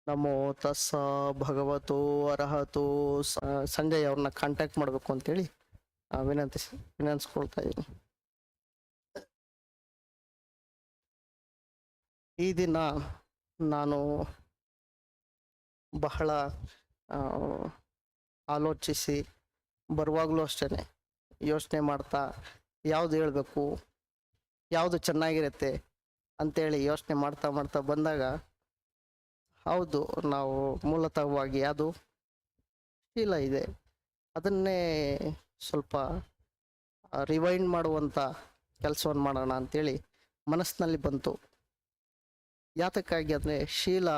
ನಮೋ ತಸ್ಸ ಭಗವತೋ ಅರ್ಹತೋ ಸಂಜಯ್ ಅವ್ರನ್ನ ಕಾಂಟ್ಯಾಕ್ಟ್ ಮಾಡಬೇಕು ಅಂತೇಳಿ ವಿನಂತಿಸ್ಕೊಳ್ತಾ ಇದ್ದೀನಿ. ಈ ದಿನ ನಾನು ಬಹಳ ಆಲೋಚಿಸಿ ಬರುವಾಗಲೂ ಅಷ್ಟೇ ಯೋಚನೆ ಮಾಡ್ತಾ ಯಾವುದು ಹೇಳಬೇಕು, ಯಾವುದು ಚೆನ್ನಾಗಿರುತ್ತೆ ಅಂತೇಳಿ ಯೋಚನೆ ಮಾಡ್ತಾ ಮಾಡ್ತಾ ಬಂದಾಗ, ಹೌದು, ನಾವು ಮೂಲತಃವಾಗಿ ಅದು ಶೀಲ ಇದೆ, ಅದನ್ನೇ ಸ್ವಲ್ಪ ರಿವೈಂಡ್ ಮಾಡುವಂಥ ಕೆಲಸವನ್ನು ಮಾಡೋಣ ಅಂಥೇಳಿ ಮನಸ್ಸಿನಲ್ಲಿ ಬಂತು. ಯಾತಕ್ಕಾಗಿ ಅಂದರೆ ಶೀಲ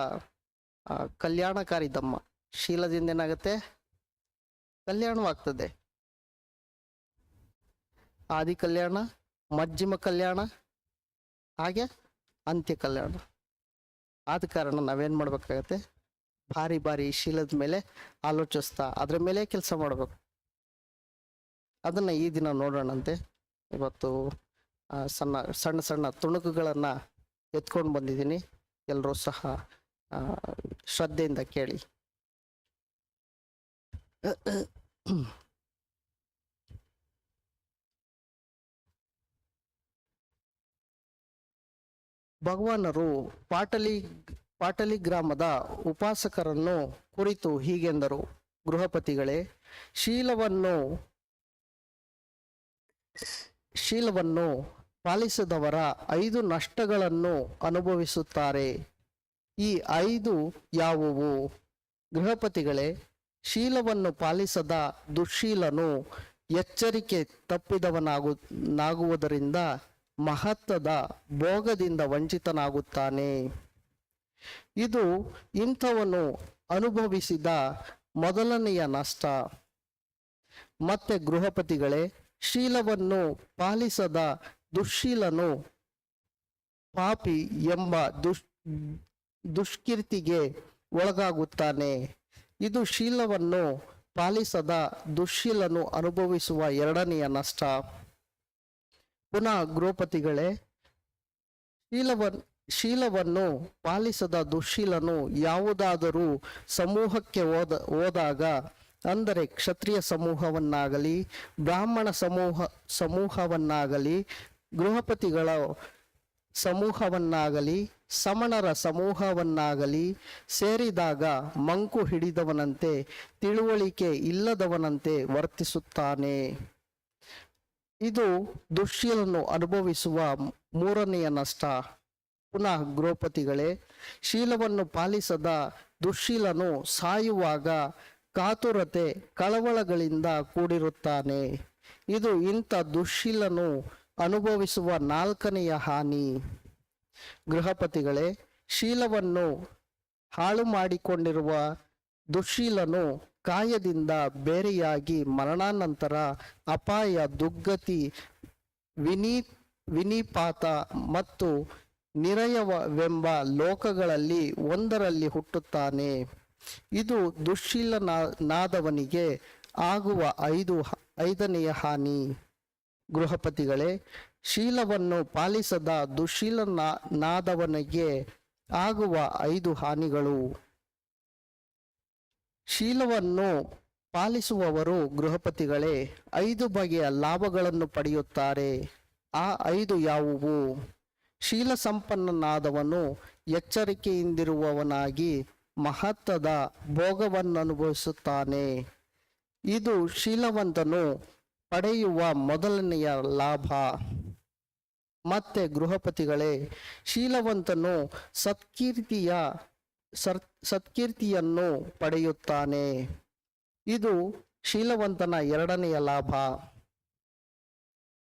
ಕಲ್ಯಾಣಕಾರಿ ಧಮ್ಮ. ಶೀಲದಿಂದ ಏನಾಗುತ್ತೆ? ಕಲ್ಯಾಣವಾಗ್ತದೆ. ಆದಿ ಕಲ್ಯಾಣ, ಮಧ್ಯಮ ಕಲ್ಯಾಣ, ಹಾಗೆ ಅಂತ್ಯ ಕಲ್ಯಾಣ. ಆದ ಕಾರಣ ನಾವೇನು ಮಾಡ್ಬೇಕಾಗತ್ತೆ? ಭಾರಿ ಭಾರಿ ಶೀಲದ ಮೇಲೆ ಆಲೋಚಿಸ್ತಾ ಅದ್ರ ಮೇಲೆ ಕೆಲಸ ಮಾಡಬೇಕು. ಅದನ್ನು ಈ ದಿನ ನೋಡೋಣಂತೆ. ಇವತ್ತು ಸಣ್ಣ ಸಣ್ಣ ಸಣ್ಣ ತುಣುಕುಗಳನ್ನು ಎತ್ಕೊಂಡು ಬಂದಿದ್ದೀನಿ. ಎಲ್ಲರೂ ಸಹ ಶ್ರದ್ಧೆಯಿಂದ ಕೇಳಿ. ಭಗವಾನರು ಪಾಟಲಿ ಗ್ರಾಮದ ಉಪಾಸಕರನ್ನು ಕುರಿತು ಹೀಗೆಂದರು: ಗೃಹಪತಿಗಳೇ, ಶೀಲವನ್ನು ಪಾಲಿಸದವರ 5 ನಷ್ಟಗಳನ್ನು ಅನುಭವಿಸುತ್ತಾರೆ. ಈ 5 ಯಾವುವು? ಗೃಹಪತಿಗಳೇ, ಶೀಲವನ್ನು ಪಾಲಿಸದ ದುಶ್ಶೀಲನು ಎಚ್ಚರಿಕೆ ತಪ್ಪಿದವನಾಗುವುದರಿಂದ ಮಹತ್ವದ ಭೋಗದಿಂದ ವಂಚಿತನಾಗುತ್ತಾನೆ. ಇದು ಇಂಥವನು ಅನುಭವಿಸಿದ ಮೊದಲನೆಯ ನಷ್ಟ. ಮತ್ತೆ ಗೃಹಪತಿಗಳೇ, ಶೀಲವನ್ನು ಪಾಲಿಸದ ದುಶ್ಶೀಲನು ಪಾಪಿ ಎಂಬ ದುಷ್ಕೀರ್ತಿಗೆ ಒಳಗಾಗುತ್ತಾನೆ. ಇದು ಶೀಲವನ್ನು ಪಾಲಿಸದ ದುಶ್ಶೀಲನು ಅನುಭವಿಸುವ ಎರಡನೆಯ ನಷ್ಟ. ಪುನಃ ಗೃಹಪತಿಗಳೇ, ಶೀಲವನ್ನು ಪಾಲಿಸದ ದುಶ್ಶೀಲನು ಯಾವುದಾದರೂ ಸಮೂಹಕ್ಕೆ ಹೋದಾಗ, ಅಂದರೆ ಕ್ಷತ್ರಿಯ ಸಮೂಹವನ್ನಾಗಲಿ, ಬ್ರಾಹ್ಮಣ ಸಮೂಹವನ್ನಾಗಲಿ, ಗೃಹಪತಿಗಳ ಸಮೂಹವನ್ನಾಗಲಿ, ಸಮಣರ ಸಮೂಹವನ್ನಾಗಲಿ ಸೇರಿದಾಗ ಮಂಕು ಹಿಡಿದವನಂತೆ, ತಿಳುವಳಿಕೆ ಇಲ್ಲದವನಂತೆ ವರ್ತಿಸುತ್ತಾನೆ. ಇದು ದುಶ್ಶೀಲನು ಅನುಭವಿಸುವ ಮೂರನೆಯ ನಷ್ಟ. ಪುನಃ ಗೃಹಪತಿಗಳೇ, ಶೀಲವನ್ನು ಪಾಲಿಸದ ದುಶ್ಶೀಲನು ಸಾಯುವಾಗ ಕಾತುರತೆ ಕಳವಳಗಳಿಂದ ಕೂಡಿರುತ್ತಾನೆ. ಇದು ಇಂಥ ದುಶ್ಶೀಲನು ಅನುಭವಿಸುವ 4ನೆಯ ಹಾನಿ. ಗೃಹಪತಿಗಳೇ, ಶೀಲವನ್ನು ಹಾಳು ಮಾಡಿಕೊಂಡಿರುವ ದುಶ್ಶೀಲನು ಕಾಯದಿಂದ ಬೇರೆಯಾಗಿ ಮರಣಾನಂತರ ಅಪಾಯ, ದುರ್ಗತಿ, ವಿನಿಪಾತ ಮತ್ತು ನಿರಯವೆಂಬ ಲೋಕಗಳಲ್ಲಿ ಒಂದರಲ್ಲಿ ಹುಟ್ಟುತ್ತಾನೆ. ಇದು ದುಶ್ಶೀಲನಾದವನಿಗೆ ಆಗುವ 5ನೆಯ ಹಾನಿ. ಗೃಹಪತಿಗಳೇ, ಶೀಲವನ್ನು ಪಾಲಿಸದ ದುಶ್ಶೀಲನಾದವನಿಗೆ ಆಗುವ 5 ಹಾನಿಗಳು. ಶೀಲವನ್ನು ಪಾಲಿಸುವವರು ಗೃಹಪತಿಗಳೇ 5 ಬಗೆಯ ಲಾಭಗಳನ್ನು ಪಡೆಯುತ್ತಾರೆ. ಆ 5 ಯಾವುವು? ಶೀಲ ಸಂಪನ್ನನಾದವನು ಎಚ್ಚರಿಕೆಯಿಂದಿರುವವನಾಗಿ ಮಹತ್ವದ ಭೋಗವನ್ನನುಭವಿಸುತ್ತಾನೆ. ಇದು ಶೀಲವಂತನು ಪಡೆಯುವ ಮೊದಲನೆಯ ಲಾಭ. ಮತ್ತೆ ಗೃಹಪತಿಗಳೇ, ಶೀಲವಂತನು ಸತ್ಕೀರ್ತಿಯನ್ನು ಪಡೆಯುತ್ತಾನೆ. ಇದು ಶೀಲವಂತನ 2ನೆಯ ಲಾಭ.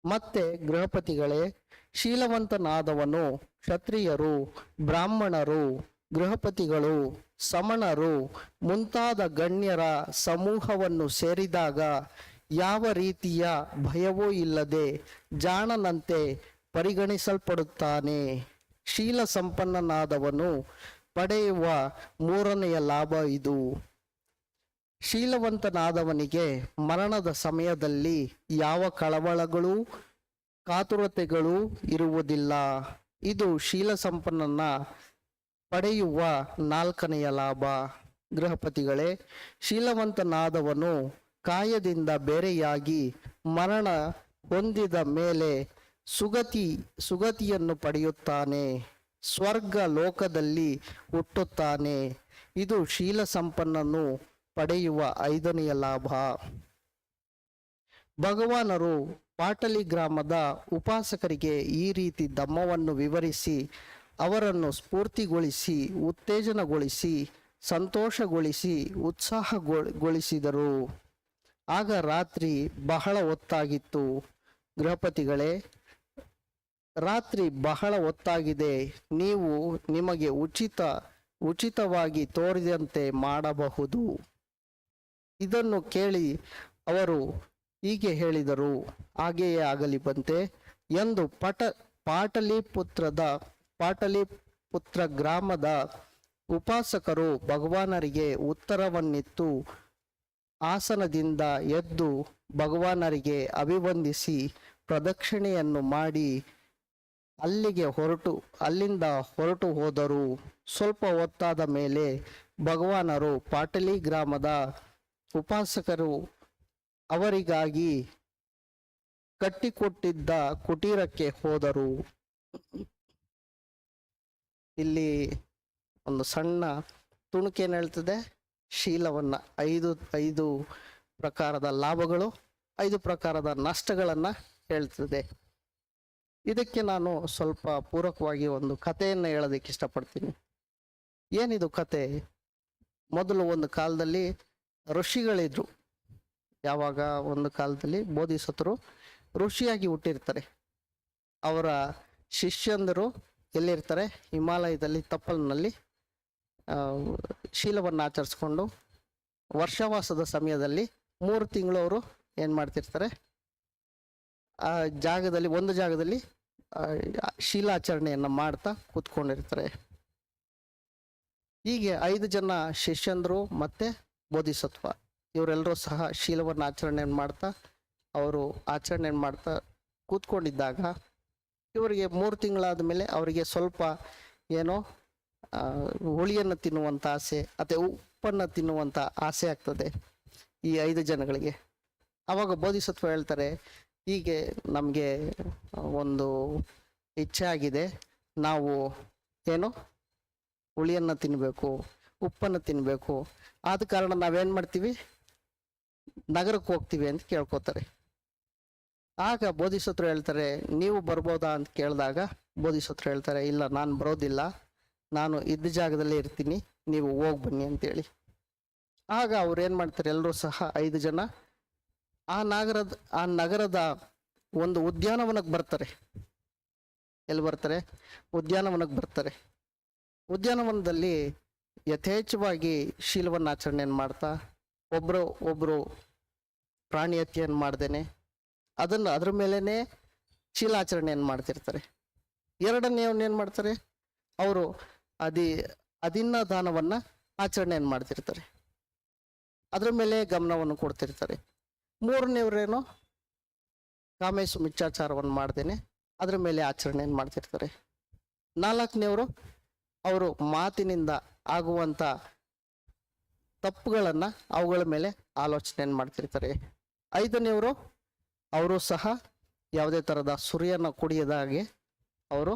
ಮತ್ತೆ ಗೃಹಪತಿಗಳೇ, ಶೀಲವಂತನಾದವನು ಕ್ಷತ್ರಿಯರು, ಬ್ರಾಹ್ಮಣರು, ಗೃಹಪತಿಗಳು, ಸಮಣರು ಮುಂತಾದ ಗಣ್ಯರ ಸಮೂಹವನ್ನು ಸೇರಿದಾಗ ಯಾವ ರೀತಿಯ ಭಯವೂ ಇಲ್ಲದೆ ಜಾಣನಂತೆ ಪರಿಗಣಿಸಲ್ಪಡುತ್ತಾನೆ. ಶೀಲ ಸಂಪನ್ನನಾದವನು ಪಡೆಯುವ 3ನೆಯ ಲಾಭ ಇದು. ಶೀಲವಂತನಾದವನಿಗೆ ಮರಣದ ಸಮಯದಲ್ಲಿ ಯಾವ ಕಳವಳಗಳೂ ಕಾತುರತೆಗಳು ಇರುವುದಿಲ್ಲ. ಇದು ಶೀಲ ಸಂಪನ್ನನ ಪಡೆಯುವ ನಾಲ್ಕನೆಯ ಲಾಭ. ಗೃಹಪತಿಗಳೇ, ಶೀಲವಂತನಾದವನು ಕಾಯದಿಂದ ಬೇರೆಯಾಗಿ ಮರಣ ಹೊಂದಿದ ಮೇಲೆ ಸುಗತಿಯನ್ನು ಪಡೆಯುತ್ತಾನೆ, ಸ್ವರ್ಗ ಲೋಕದಲ್ಲಿ ಹುಟ್ಟುತ್ತಾನೆ. ಇದು ಶೀಲ ಸಂಪನ್ನನು ಪಡೆಯುವ ಐದನೆಯ ಲಾಭ. ಭಗವಾನರು ಪಾಟಲಿ ಗ್ರಾಮದ ಉಪಾಸಕರಿಗೆ ಈ ರೀತಿ ಧಮ್ಮವನ್ನು ವಿವರಿಸಿ ಅವರನ್ನು ಸ್ಫೂರ್ತಿಗೊಳಿಸಿ ಉತ್ತೇಜನಗೊಳಿಸಿ ಸಂತೋಷಗೊಳಿಸಿ ಉತ್ಸಾಹಗೊಳಿಸಿದರು. ಆಗ ರಾತ್ರಿ ಬಹಳ ಹೊತ್ತಾಗಿತ್ತು. ಗೃಹಪತಿಗಳೇ, ರಾತ್ರಿ ಬಹಳ ಹೊತ್ತಾಗಿದೆ, ನೀವು ನಿಮಗೆ ಉಚಿತವಾಗಿ ತೋರಿದಂತೆ ಮಾಡಬಹುದು. ಇದನ್ನು ಕೇಳಿ ಅವರು ಹೀಗೆ ಹೇಳಿದರು, ಹಾಗೆಯೇ ಆಗಲಿ ಬಂತೆ ಎಂದು ಪಾಟಲಿಪುತ್ರ ಗ್ರಾಮದ ಉಪಾಸಕರು ಭಗವಾನರಿಗೆ ಉತ್ತರವನ್ನಿತ್ತು ಆಸನದಿಂದ ಎದ್ದು ಭಗವಾನರಿಗೆ ಅಭಿವಂದಿಸಿ ಪ್ರದಕ್ಷಿಣೆಯನ್ನು ಮಾಡಿ ಅಲ್ಲಿಂದ ಹೊರಟು ಹೋದರು. ಸ್ವಲ್ಪ ಹೊತ್ತಾದ ಮೇಲೆ ಭಗವಾನರು ಪಾಟಲಿ ಗ್ರಾಮದ ಉಪಾಸಕರು ಅವರಿಗಾಗಿ ಕಟ್ಟಿಕೊಟ್ಟಿದ್ದ ಕುಟೀರಕ್ಕೆ ಹೋದರು. ಇಲ್ಲಿ ಒಂದು ಸಣ್ಣ ತುಣುಕೇನು ಹೇಳ್ತದೆ, ಶೀಲವನ್ನ ಐದು ಪ್ರಕಾರದ ಲಾಭಗಳು 5 ಪ್ರಕಾರದ ನಷ್ಟಗಳನ್ನು ಹೇಳ್ತದೆ. ಇದಕ್ಕೆ ನಾನು ಸ್ವಲ್ಪ ಪೂರಕವಾಗಿ ಒಂದು ಕಥೆಯನ್ನು ಹೇಳೋದಕ್ಕೆ ಇಷ್ಟಪಡ್ತೀನಿ. ಏನಿದು ಕತೆ? ಮೊದಲು ಒಂದು ಕಾಲದಲ್ಲಿ ಋಷಿಗಳಿದ್ರು. ಯಾವಾಗ ಒಂದು ಕಾಲದಲ್ಲಿ ಬೋಧಿಸತ್ರು ಋಷಿಯಾಗಿ ಹುಟ್ಟಿರ್ತಾರೆ. ಅವರ ಶಿಷ್ಯಂದರು ಎಲ್ಲಿರ್ತಾರೆ? ಹಿಮಾಲಯದಲ್ಲಿ ತಪ್ಪಲಿನಲ್ಲಿ ಶೀಲವನ್ನು ಆಚರಿಸ್ಕೊಂಡು ವರ್ಷವಾಸದ ಸಮಯದಲ್ಲಿ 3 ತಿಂಗಳು ಅವರು ಏನು ಮಾಡ್ತಿರ್ತಾರೆ? ಆ ಜಾಗದಲ್ಲಿ ಒಂದು ಜಾಗದಲ್ಲಿ ಶೀಲಾಚರಣೆಯನ್ನು ಮಾಡ್ತಾ ಕೂತ್ಕೊಂಡಿರ್ತಾರೆ. ಹೀಗೆ 5 ಜನ ಶಿಷ್ಯಂದರು ಮತ್ತೆ ಬೋಧಿಸತ್ವ ಇವರೆಲ್ಲರೂ ಸಹ ಶೀಲವನ್ನು ಆಚರಣೆ ಮಾಡ್ತಾ ಕೂತ್ಕೊಂಡಿದ್ದಾಗ ಇವರಿಗೆ 3 ತಿಂಗಳಾದ ಮೇಲೆ ಅವರಿಗೆ ಸ್ವಲ್ಪ ಏನೋ ಹುಳಿಯನ್ನು ತಿನ್ನುವಂಥ ಆಸೆ ಅಥವಾ ಉಪ್ಪನ್ನು ತಿನ್ನುವಂಥ ಆಸೆ ಆಗ್ತದೆ ಈ 5 ಜನಗಳಿಗೆ. ಆವಾಗ ಬೋಧಿಸತ್ವ ಹೇಳ್ತಾರೆ, ಹೀಗೆ ನಮಗೆ ಒಂದು ಇಚ್ಛೆ ಆಗಿದೆ, ನಾವು ಏನು ಹುಳಿಯನ್ನು ತಿನ್ನಬೇಕು, ಉಪ್ಪನ್ನು ತಿನ್ನಬೇಕು. ಆದ ಕಾರಣ ನಾವೇನು ಮಾಡ್ತೀವಿ? ನಗರಕ್ಕೆ ಹೋಗ್ತೀವಿ ಅಂತ ಕೇಳ್ಕೊತಾರೆ. ಆಗ ಬೋಧಿಸತ್ರು ಹೇಳ್ತಾರೆ, ನೀವು ಬರ್ಬೋದಾ ಅಂತ ಕೇಳಿದಾಗ ಬೋಧಿಸತ್ರು ಹೇಳ್ತಾರೆ, ಇಲ್ಲ, ನಾನು ಬರೋದಿಲ್ಲ, ನಾನು ಇದ್ದ ಜಾಗದಲ್ಲೇ ಇರ್ತೀನಿ, ನೀವು ಹೋಗಿ ಬನ್ನಿ ಅಂತೇಳಿ. ಆಗ ಅವ್ರು ಏನು ಮಾಡ್ತಾರೆ? ಎಲ್ಲರೂ ಸಹ 5 ಜನ ಆ ನಗರದ ಒಂದು ಉದ್ಯಾನವನಕ್ಕೆ ಬರ್ತಾರೆ. ಎಲ್ಲಿ ಬರ್ತಾರೆ? ಉದ್ಯಾನವನಕ್ಕೆ ಬರ್ತಾರೆ. ಉದ್ಯಾನವನದಲ್ಲಿ ಯಥೇಚ್ಛವಾಗಿ ಶೀಲವನ್ನು ಆಚರಣೆಯನ್ನು ಮಾಡ್ತಾ ಒಬ್ಬರು ಪ್ರಾಣಿ ಹತ್ಯೆಯನ್ನು ಮಾಡ್ದೇನೆ ಅದ್ರ ಮೇಲೇನೆ ಶೀಲಾಚರಣೆಯನ್ನು ಮಾಡ್ತಿರ್ತಾರೆ. ಎರಡನೇವನ್ನ ಏನು ಮಾಡ್ತಾರೆ? ಅವರು ಅದಿನ್ನ ದಾನವನ್ನು ಆಚರಣೆಯನ್ನು ಮಾಡ್ತಿರ್ತಾರೆ, ಅದ್ರ ಮೇಲೆ ಗಮನವನ್ನು ಕೊಡ್ತಿರ್ತಾರೆ. 3ನೇವ್ರೇನೋ ಕಾಮೇಶು ಮಿಚ್ಚಾಚಾರವನ್ನು ಮಾಡ್ದೇನೆ ಅದ್ರ ಮೇಲೆ ಆಚರಣೆಯನ್ನು ಮಾಡ್ತಿರ್ತಾರೆ. 4ನೇವರು ಅವರು ಮಾತಿನಿಂದ ಆಗುವಂಥ ತಪ್ಪುಗಳನ್ನು ಅವುಗಳ ಮೇಲೆ ಆಲೋಚನೆಯನ್ನು ಮಾಡ್ತಿರ್ತಾರೆ. 5ನೇವರು ಅವರು ಸಹ ಯಾವುದೇ ಥರದ ಸುರಿಯನ್ನು ಕುಡಿಯದ ಹಾಗೆ ಅವರು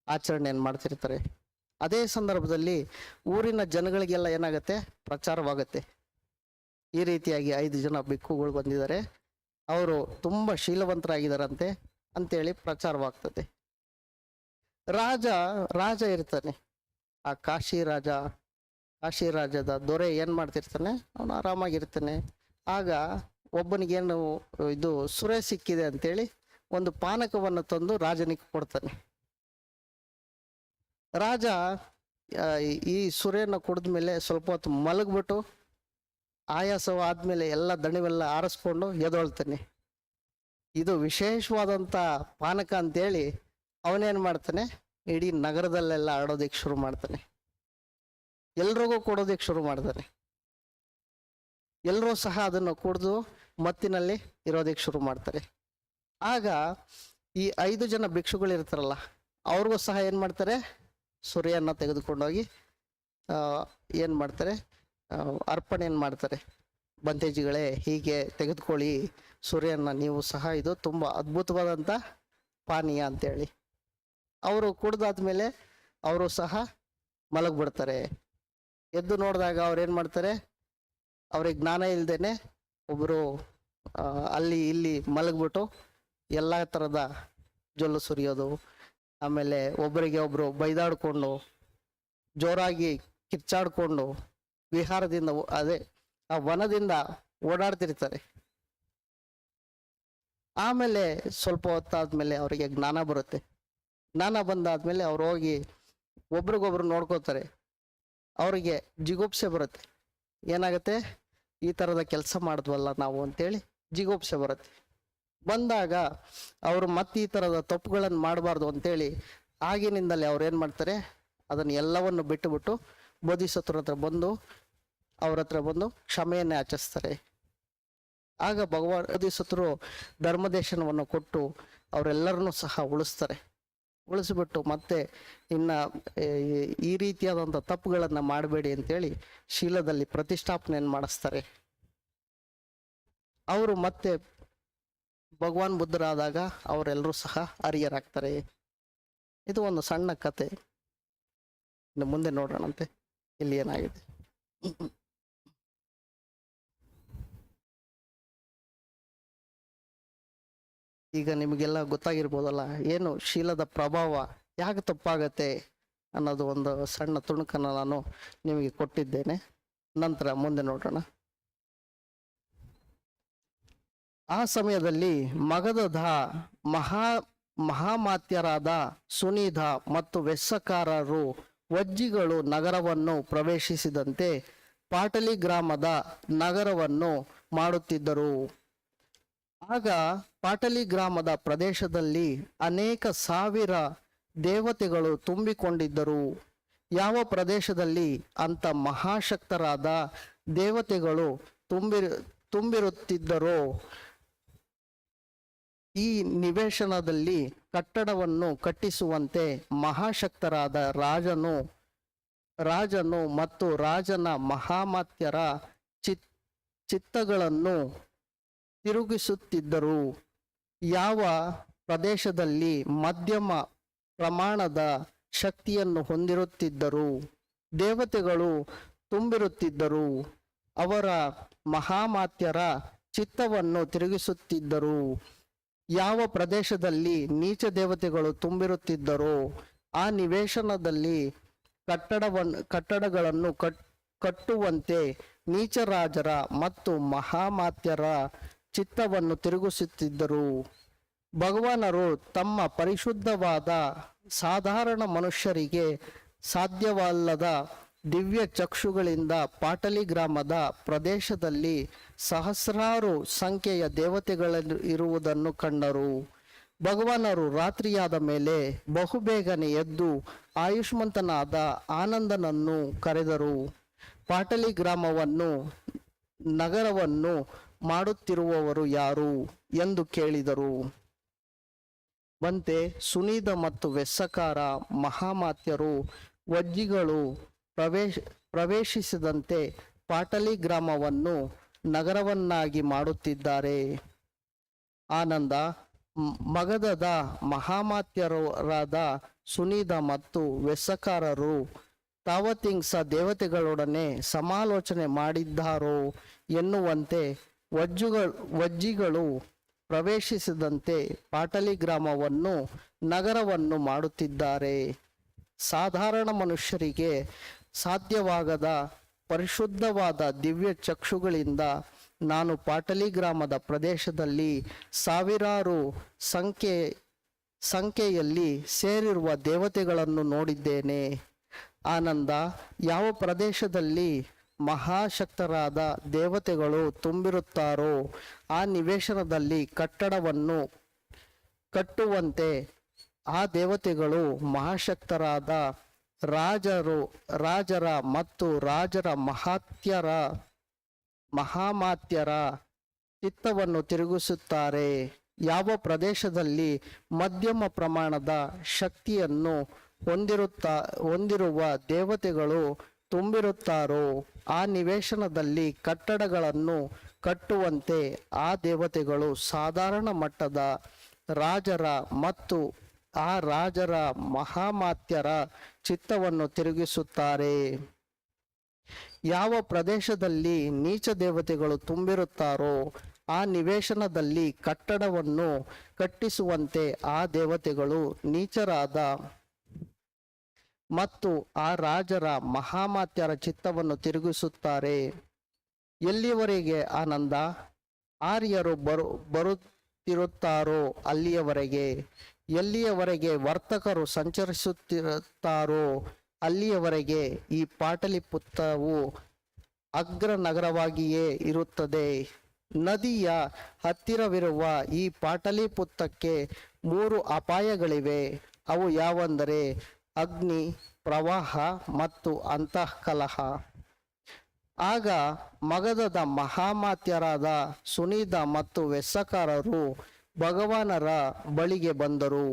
ಆಚರಣೆಯನ್ನು ಮಾಡ್ತಿರ್ತಾರೆ. ಅದೇ ಸಂದರ್ಭದಲ್ಲಿ ಊರಿನ ಜನಗಳಿಗೆಲ್ಲ ಏನಾಗುತ್ತೆ? ಪ್ರಚಾರವಾಗುತ್ತೆ. ಈ ರೀತಿಯಾಗಿ 5 ಜನ ಭಿಕ್ಕುಗಳು ಬಂದಿದ್ದಾರೆ, ಅವರು ತುಂಬ ಶೀಲವಂತರಾಗಿದ್ದಾರಂತೆ ಅಂತೇಳಿ ಪ್ರಚಾರವಾಗ್ತದೆ. ರಾಜ ಇರ್ತಾನೆ, ಆ ಕಾಶಿ ರಾಜದ ದೊರೆ ಏನು ಮಾಡ್ತಿರ್ತಾನೆ? ಅವನು ಆರಾಮಾಗಿರ್ತಾನೆ. ಆಗ ಒಬ್ಬನಿಗೇನು ಇದು ಸುರೆ ಸಿಕ್ಕಿದೆ ಅಂತೇಳಿ ಒಂದು ಪಾನಕವನ್ನು ತಂದು ರಾಜನಿಗೆ ಕೊಡ್ತಾನೆ. ರಾಜ ಈ ಸುರೆಯನ್ನು ಕುಡಿದ ಮೇಲೆ ಸ್ವಲ್ಪ ಹೊತ್ತು ಮಲಗ್ಬಿಟ್ಟು ಆಯಾಸವಾದ್ಮೇಲೆ ಎಲ್ಲ ದಣಿವೆಲ್ಲ ಆರಿಸ್ಕೊಂಡು ಎದೊಳ್ತಾನೆ. ಇದು ವಿಶೇಷವಾದಂಥ ಪಾನಕ ಅಂತೇಳಿ ಅವನೇನು ಮಾಡ್ತಾನೆ? ಇಡೀ ನಗರದಲ್ಲೆಲ್ಲ ಆಡೋದಕ್ಕೆ ಶುರು ಮಾಡ್ತಾನೆ, ಎಲ್ರಿಗೂ ಕೊಡೋದಕ್ಕೆ ಶುರು ಮಾಡ್ತಾನೆ. ಎಲ್ಲರೂ ಸಹ ಅದನ್ನು ಕುಡಿದು ಮತ್ತಿನಲ್ಲಿ ಇರೋದಕ್ಕೆ ಶುರು ಮಾಡ್ತಾರೆ. ಆಗ ಈ 5 ಜನ ಭಿಕ್ಷುಗಳು ಇರ್ತಾರಲ್ಲ, ಅವ್ರಿಗೂ ಸಹ ಏನು ಮಾಡ್ತಾರೆ? ಸುರಿಯನ್ನು ತೆಗೆದುಕೊಂಡೋಗಿ ಏನು ಮಾಡ್ತಾರೆ, ಅರ್ಪಣೆಯನ್ನು ಮಾಡ್ತಾರೆ. ಬಂತೇಜಿಗಳೇ ಹೀಗೆ ತೆಗೆದುಕೊಳ್ಳಿ ಸೂರ್ಯನ, ನೀವು ಸಹ ಇದು ತುಂಬ ಅದ್ಭುತವಾದಂಥ ಪಾನೀಯ ಅಂತೇಳಿ. ಅವರು ಕುಡ್ದಾದ್ಮೇಲೆ ಅವರು ಸಹ ಮಲಗಿಬಿಡ್ತಾರೆ. ಎದ್ದು ನೋಡಿದಾಗ ಅವ್ರು ಏನು ಮಾಡ್ತಾರೆ, ಅವ್ರಿಗೆ ಜ್ಞಾನ ಇಲ್ದೇನೆ ಒಬ್ಬರು ಅಲ್ಲಿ ಇಲ್ಲಿ ಮಲಗಿಬಿಟ್ಟು ಎಲ್ಲ ಥರದ ಜೊಲ್ಲು ಸುರಿಯೋದು, ಆಮೇಲೆ ಒಬ್ಬರಿಗೆ ಒಬ್ಬರು ಬೈದಾಡ್ಕೊಂಡು ಜೋರಾಗಿ ಕಿಚ್ಚಾಡ್ಕೊಂಡು ವಿಹಾರದಿಂದ ಅದೇ ಆ ವನದಿಂದ ಓಡಾಡ್ತಿರ್ತಾರೆ. ಆಮೇಲೆ ಸ್ವಲ್ಪ ಹೊತ್ತಾದ್ಮೇಲೆ ಅವರಿಗೆ ಜ್ಞಾನ ಬರುತ್ತೆ. ಜ್ಞಾನ ಬಂದಾದ್ಮೇಲೆ ಅವ್ರು ಹೋಗಿ ಒಬ್ರಿಗೊಬ್ರು ನೋಡ್ಕೋತಾರೆ. ಅವರಿಗೆ ಜಿಗುಪ್ಸೆ ಬರುತ್ತೆ. ಏನಾಗುತ್ತೆ, ಈ ಥರದ ಕೆಲಸ ಮಾಡಿದ್ವಲ್ಲ ನಾವು ಅಂತೇಳಿ ಜಿಗುಪ್ಸೆ ಬರುತ್ತೆ. ಬಂದಾಗ ಅವರು ಮತ್ತೆ ಈ ಥರದ ತಪ್ಪುಗಳನ್ನು ಮಾಡಬಾರ್ದು ಅಂತೇಳಿ ಆಗಿನಿಂದಲೇ ಅವ್ರು ಏನು ಮಾಡ್ತಾರೆ, ಅದನ್ನು ಎಲ್ಲವನ್ನು ಬಿಟ್ಟುಬಿಟ್ಟು ಬೋಧಿಸತ್ವರ ಹತ್ರ ಬಂದು ಅವ್ರ ಹತ್ರ ಬಂದು ಕ್ಷಮೆಯನ್ನೇ ಯಾಚಿಸ್ತಾರೆ. ಆಗ ಭಗವಾನ್ ಬೋಧಿಸತ್ವರು ಧರ್ಮದೇಶನವನ್ನು ಕೊಟ್ಟು ಅವರೆಲ್ಲರನ್ನೂ ಸಹ ಉಳಿಸ್ಬಿಟ್ಟು ಮತ್ತೆ ಇನ್ನು ಈ ರೀತಿಯಾದಂಥ ತಪ್ಪುಗಳನ್ನು ಮಾಡಬೇಡಿ ಅಂತೇಳಿ ಶೀಲದಲ್ಲಿ ಪ್ರತಿಷ್ಠಾಪನೆಯನ್ನು ಮಾಡಿಸ್ತಾರೆ. ಅವರು ಮತ್ತೆ ಭಗವಾನ್ ಬುದ್ಧರಾದಾಗ ಅವರೆಲ್ಲರೂ ಸಹ ಅರಿಯರಾಗ್ತಾರೆ. ಇದು ಒಂದು ಸಣ್ಣ ಕತೆ. ಇನ್ನು ಮುಂದೆ ನೋಡೋಣಂತೆ ಇಲ್ಲಿ ಏನಾಗಿದೆ. ಈಗ ನಿಮಗೆಲ್ಲ ಗೊತ್ತಾಗಿರ್ಬೋದಲ್ಲ, ಏನು ಶೀಲದ ಪ್ರಭಾವ ಯಾಕೆ ತಪ್ಪಾಗತ್ತೆ ಅನ್ನೋದು ಒಂದು ಸಣ್ಣ ತುಣುಕನ್ನು ನಾನು ನಿಮಗೆ ಕೊಟ್ಟಿದ್ದೇನೆ. ನಂತರ ಮುಂದೆ ನೋಡೋಣ. ಆ ಸಮಯದಲ್ಲಿ ಮಗಧದ ಮಹಾಮಾತ್ಯರಾದ ಸುನೀಧ ಮತ್ತು ವೆಸ್ಸಕಾರರು ವಜ್ಜಿಗಳು ನಗರವನ್ನು ಪ್ರವೇಶಿಸಿದಂತೆ ಪಾಟಲಿ ಗ್ರಾಮದ ನಗರವನ್ನು ಮಾಡುತ್ತಿದ್ದರು. ಆಗ ಪಾಟಲಿ ಗ್ರಾಮದ ಪ್ರದೇಶದಲ್ಲಿ ಅನೇಕ ಸಾವಿರ ದೇವತೆಗಳು ತುಂಬಿಕೊಂಡಿದ್ದರು. ಯಾವ ಪ್ರದೇಶದಲ್ಲಿ ಅಂಥ ಮಹಾಶಕ್ತರಾದ ದೇವತೆಗಳು ತುಂಬಿರುತ್ತಿದ್ದರೋ ಈ ನಿವೇಶನದಲ್ಲಿ ಕಟ್ಟಡವನ್ನು ಕಟ್ಟಿಸುವಂತೆ ಮಹಾಶಕ್ತರಾದ ರಾಜನು ಮತ್ತು ರಾಜನ ಮಹಾಮಾತ್ಯರ ಚಿತ್ತಗಳನ್ನು ತಿರುಗಿಸುತ್ತಿದ್ದರು. ಯಾವ ಪ್ರದೇಶದಲ್ಲಿ ಮಧ್ಯಮ ಪ್ರಮಾಣದ ಶಕ್ತಿಯನ್ನು ಹೊಂದಿರುತ್ತಿದ್ದರು ದೇವತೆಗಳು ತುಂಬಿರುತ್ತಿದ್ದರು, ಅವರ ಮಹಾಮಾತ್ಯರ ಚಿತ್ತವನ್ನು ತಿರುಗಿಸುತ್ತಿದ್ದರು. ಯಾವ ಪ್ರದೇಶದಲ್ಲಿ ನೀಚ ದೇವತೆಗಳು ತುಂಬಿರುತ್ತಿದ್ದರೋ ಆ ನಿವೇಶನದಲ್ಲಿ ಕಟ್ಟಡಗಳನ್ನು ಕಟ್ಟುವಂತೆ ನೀಚರಾಜರ ಮತ್ತು ಮಹಾಮಾತ್ಯರ ಚಿತ್ತವನ್ನು ತಿರುಗಿಸುತ್ತಿದ್ದರು. ಭಗವಾನರು ತಮ್ಮ ಪರಿಶುದ್ಧವಾದ ಸಾಧಾರಣ ಮನುಷ್ಯರಿಗೆ ಸಾಧ್ಯವಲ್ಲದ ದಿವ್ಯ ಚಕ್ಷುಗಳಿಂದ ಪಾಟಲಿ ಗ್ರಾಮದ ಪ್ರದೇಶದಲ್ಲಿ ಸಹಸ್ರಾರು ಸಂಖ್ಯೆಯ ದೇವತೆಗಳಿರುವುದನ್ನು ಕಂಡರು. ಭಗವಾನರು ರಾತ್ರಿಯಾದ ಮೇಲೆ ಬಹುಬೇಗನೆ ಎದ್ದು ಆಯುಷ್ಮಂತನಾದ ಆನಂದನನ್ನು ಕರೆದರು. ಪಾಟಲಿ ಗ್ರಾಮವನ್ನು ನಗರವನ್ನು ಮಾಡುತ್ತಿರುವವರು ಯಾರು ಎಂದು ಕೇಳಿದರು. ಬಂತೆ ಸುನೀಧ ಮತ್ತು ವೆಸ್ಸಕಾರ ಮಹಾಮಾತ್ಯರು ವಜ್ಜಿಗಳು ಪ್ರವೇಶಿಸಿದಂತೆ ಪಾಟಲಿ ಗ್ರಾಮವನ್ನು ನಗರವನ್ನಾಗಿ ಮಾಡುತ್ತಿದ್ದಾರೆ. ಆನಂದ ಮಗಧದ ಮಹಾಮಾತ್ಯರಾದ ಸುನೀಧ ಮತ್ತು ವೆಸ್ಸಕಾರರು ತಾವತಿಂಗ್ಸ ದೇವತೆಗಳೊಡನೆ ಸಮಾಲೋಚನೆ ಮಾಡಿದ್ದಾರೋ ಎನ್ನುವಂತೆ ವಜ್ಜಿಗಳು ಪ್ರವೇಶಿಸಿದಂತೆ ಪಾಟಲಿ ಗ್ರಾಮವನ್ನು ನಗರವನ್ನು ಮಾಡುತ್ತಿದ್ದಾರೆ. ಸಾಧಾರಣ ಮನುಷ್ಯರಿಗೆ ಸಾಧ್ಯವಾಗದ ಪರಿಶುದ್ಧವಾದ ದಿವ್ಯ ಚಕ್ಷುಗಳಿಂದ ನಾನು ಪಾಟಲಿ ಗ್ರಾಮದ ಪ್ರದೇಶದಲ್ಲಿ ಸಾವಿರಾರು ಸಂಖ್ಯೆಯಲ್ಲಿ ಸೇರಿರುವ ದೇವತೆಗಳನ್ನು ನೋಡಿದ್ದೇನೆ. ಆನಂದ ಯಾವ ಪ್ರದೇಶದಲ್ಲಿ ಮಹಾಶಕ್ತರಾದ ದೇವತೆಗಳು ತುಂಬಿರುತ್ತಾರೋ ಆ ನಿವೇಶನದಲ್ಲಿ ಕಟ್ಟಡವನ್ನು ಕಟ್ಟುವಂತೆ ಆ ದೇವತೆಗಳು ಮಹಾಶಕ್ತರಾದ ರಾಜರ ಮತ್ತು ರಾಜರ ಮಹಾಮಾತ್ಯರ ಚಿತ್ತವನ್ನು ತಿರುಗಿಸುತ್ತಾರೆ. ಯಾವ ಪ್ರದೇಶದಲ್ಲಿ ಮಧ್ಯಮ ಪ್ರಮಾಣದ ಶಕ್ತಿಯನ್ನು ಹೊಂದಿರುವ ದೇವತೆಗಳು ತುಂಬಿರುತ್ತಾರೋ ಆ ನಿವೇಶನದಲ್ಲಿ ಕಟ್ಟಡಗಳನ್ನು ಕಟ್ಟುವಂತೆ ಆ ದೇವತೆಗಳು ಸಾಧಾರಣ ಮಟ್ಟದ ರಾಜರ ಮತ್ತು ಆ ರಾಜರ ಮಹಾಮಾತ್ಯರ ಚಿತ್ತವನ್ನು ತಿರುಗಿಸುತ್ತಾರೆ. ಯಾವ ಪ್ರದೇಶದಲ್ಲಿ ನೀಚ ದೇವತೆಗಳು ತುಂಬಿರುತ್ತಾರೋ ಆ ನಿವೇಶನದಲ್ಲಿ ಕಟ್ಟಡವನ್ನು ಕಟ್ಟಿಸುವಂತೆ ಆ ದೇವತೆಗಳು ನೀಚರಾದ ಮತ್ತು ಆ ರಾಜರ ಮಹಾಮಾತ್ಯರ ಚಿತ್ತವನ್ನು ತಿರುಗಿಸುತ್ತಾರೆ. ಎಲ್ಲಿಯವರೆಗೆ ಆನಂದ ಆರ್ಯರು ಬರುತ್ತಿರುತ್ತಾರೋ ಅಲ್ಲಿಯವರೆಗೆ, ಎಲ್ಲಿಯವರೆಗೆ ವರ್ತಕರು ಸಂಚರಿಸುತ್ತಿರುತ್ತಾರೋ ಅಲ್ಲಿಯವರೆಗೆ ಈ ಪಾಟಲಿಪುತ್ರವು ಅಗ್ರ ನಗರವಾಗಿಯೇ ಇರುತ್ತದೆ. ನದಿಯ ಹತ್ತಿರವಿರುವ ಈ ಪಾಟಲಿಪುತ್ರಕ್ಕೆ 3 ಅಪಾಯಗಳಿವೆ. ಅವು ಯಾವೆಂದರೆ ಅಗ್ನಿ, ಪ್ರವಾಹ ಮತ್ತು ಅಂತಃಕಲಹ. ಆಗ ಮಗಧದ ಮಹಾಮಾತ್ಯರಾದ ಸುನೀತ ಮತ್ತು ವೆಸ್ಸಕಾರರು ಭಗವಾನರ ಬಳಿಗೆ ಬಂದರು.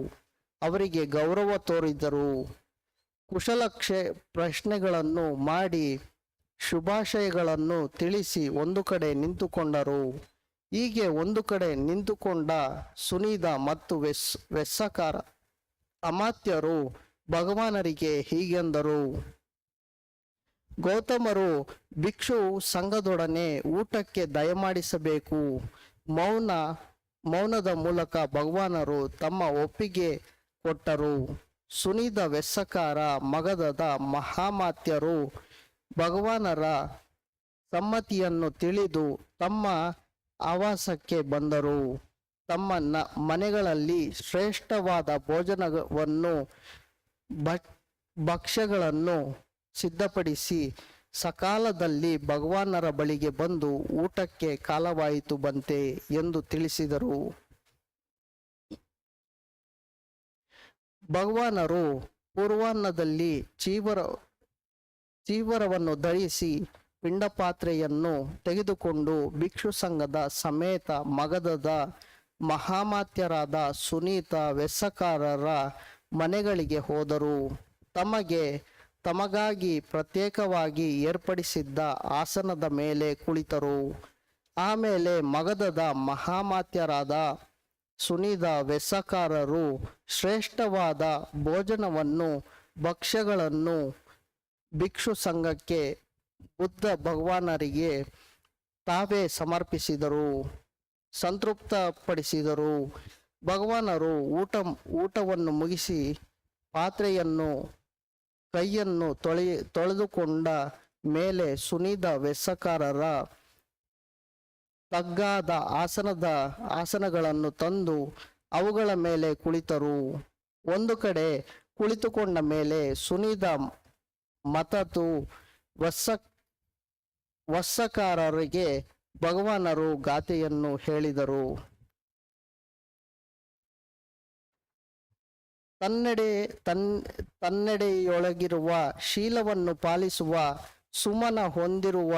ಅವರಿಗೆ ಗೌರವ ತೋರಿದರು. ಪ್ರಶ್ನೆಗಳನ್ನು ಮಾಡಿ ಶುಭಾಶಯಗಳನ್ನು ತಿಳಿಸಿ ಒಂದು ಕಡೆ ನಿಂತುಕೊಂಡರು. ಹೀಗೆ ಒಂದು ಕಡೆ ನಿಂತುಕೊಂಡ ಸುನೀತ ಮತ್ತು ವೆಸ್ಸಕಾರ ಅಮಾತ್ಯರು ಭಗವಾನರಿಗೆ ಹೀಗೆಂದರು: ಗೌತಮರು ಭಿಕ್ಷು ಸಂಘದೊಡನೆ ಊಟಕ್ಕೆ ದಯಮಾಡಿಸಬೇಕು. ಮೌನದ ಮೂಲಕ ಭಗವಾನರು ತಮ್ಮ ಒಪ್ಪಿಗೆ ಕೊಟ್ಟರು. ಸುನೀತ ವೆಸ್ಸಕಾರ ಮಗಧದ ಮಹಾಮಾತ್ಯರು ಭಗವಾನರ ಸಮ್ಮತಿಯನ್ನು ತಿಳಿದು ತಮ್ಮ ಆವಾಸಕ್ಕೆ ಬಂದರು. ತಮ್ಮ ಮನೆಗಳಲ್ಲಿ ಶ್ರೇಷ್ಠವಾದ ಭೋಜನವನ್ನು ಭಕ್ಷ್ಯಗಳನ್ನು ಸಿದ್ಧಪಡಿಸಿ ಸಕಾಲದಲ್ಲಿ ಭಗವಾನರ ಬಳಿಗೆ ಬಂದು ಊಟಕ್ಕೆ ಕಾಲವಾಯಿತು ಬಂತೆ ಎಂದು ತಿಳಿಸಿದರು. ಭಗವಾನರು ಪೂರ್ವಾಹ್ನದಲ್ಲಿ ಚೀವರವನ್ನು ಧರಿಸಿ ಪಿಂಡಪಾತ್ರೆಯನ್ನು ತೆಗೆದುಕೊಂಡು ಭಿಕ್ಷು ಸಂಘದ ಸಮೇತ ಮಗಧದ ಮಹಾಮಾತ್ಯರಾದ ಸುನೀತ ವೆಸ್ಸಕಾರರ ಮನೆಗಳಿಗೆ ಹೋದರು. ತಮಗಾಗಿ ಪ್ರತ್ಯೇಕವಾಗಿ ಏರ್ಪಡಿಸಿದ್ದ ಆಸನದ ಮೇಲೆ ಕುಳಿತರು. ಆಮೇಲೆ ಮಗಧದ ಮಹಾಮಾತ್ಯರಾದ ಸುನೀತ ವೆಸ್ಸಕಾರರು ಶ್ರೇಷ್ಠವಾದ ಭೋಜನವನ್ನು ಭಕ್ಷ್ಯಗಳನ್ನು ಭಿಕ್ಷು ಸಂಘಕ್ಕೆ ಬುದ್ಧ ಭಗವಾನರಿಗೆ ತಾವೇ ಸಮರ್ಪಿಸಿದರು, ಸಂತೃಪ್ತಪಡಿಸಿದರು. ಭಗವಾನರು ಊಟವನ್ನು ಮುಗಿಸಿ ಪಾತ್ರೆಯನ್ನು ಕೈಯನ್ನು ತೊಳೆದುಕೊಂಡ ಮೇಲೆ ಸುನೀತ ವೆಸ್ಸಕಾರರ ತಗ್ಗಾದ ಆಸನಗಳನ್ನು ತಂದು ಅವುಗಳ ಮೇಲೆ ಕುಳಿತರು. ಒಂದು ಕಡೆ ಕುಳಿತುಕೊಂಡ ಮೇಲೆ ಸುನೀತ ಮತತು ವಸ್ಸಕಾರರಿಗೆ ಭಗವಾನರು ಗಾಥೆಯನ್ನು ಹೇಳಿದರು. ತನ್ನೆಡೆಯೊಳಗಿರುವ ಶೀಲವನ್ನು ಪಾಲಿಸುವ ಸುಮನ ಹೊಂದಿರುವ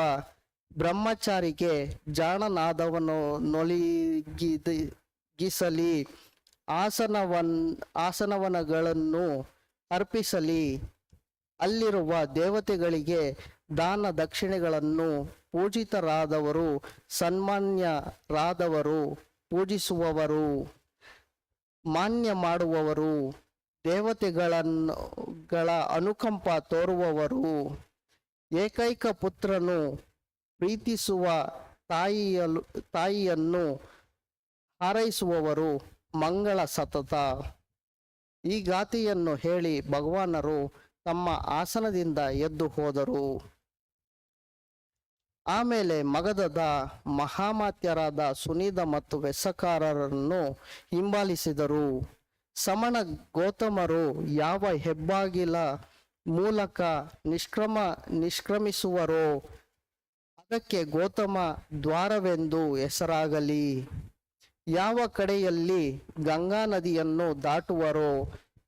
ಬ್ರಹ್ಮಚಾರಿಗೆ ಜಾಣನಾದವನು ನೊಲಿಗಿಸಲಿ, ಆಸನವನಗಳನ್ನು ಅರ್ಪಿಸಲಿ, ಅಲ್ಲಿರುವ ದೇವತೆಗಳಿಗೆ ದಾನ ದಕ್ಷಿಣೆಗಳನ್ನು ಪೂಜಿತರಾದವರು, ಸನ್ಮಾನ್ಯರಾದವರು, ಪೂಜಿಸುವವರು, ಮಾನ್ಯ ಮಾಡುವವರು, ದೇವತೆಗಳ ಅನುಕಂಪ ತೋರುವವರು, ಏಕೈಕ ಪುತ್ರನು ಪ್ರೀತಿಸುವ ತಾಯಿಯನ್ನು ಹಾರೈಸುವವರು, ಮಂಗಳ ಸತತ. ಈ ಗಾಥೆಯನ್ನು ಹೇಳಿ ಭಗವಾನರು ತಮ್ಮ ಆಸನದಿಂದ ಎದ್ದು ಹೋದರು. ಆಮೇಲೆ ಮಗಧದ ಮಹಾಮಾತ್ಯರಾದ ಸುನೀತ ಮತ್ತು ವೆಸ್ಸಕಾರರನ್ನು ಹಿಂಬಾಲಿಸಿದರು. ಸಮಣ ಗೌತಮರು ಯಾವ ಹೆಬ್ಬಾಗಿಲ ಮೂಲಕ ನಿಷ್ಕ್ರಮಿಸುವರೋ ಅದಕ್ಕೆ ಗೌತಮ ದ್ವಾರವೆಂದು ಹೆಸರಾಗಲಿ. ಯಾವ ಕಡೆಯಲ್ಲಿ ಗಂಗಾ ನದಿಯನ್ನು ದಾಟುವರೋ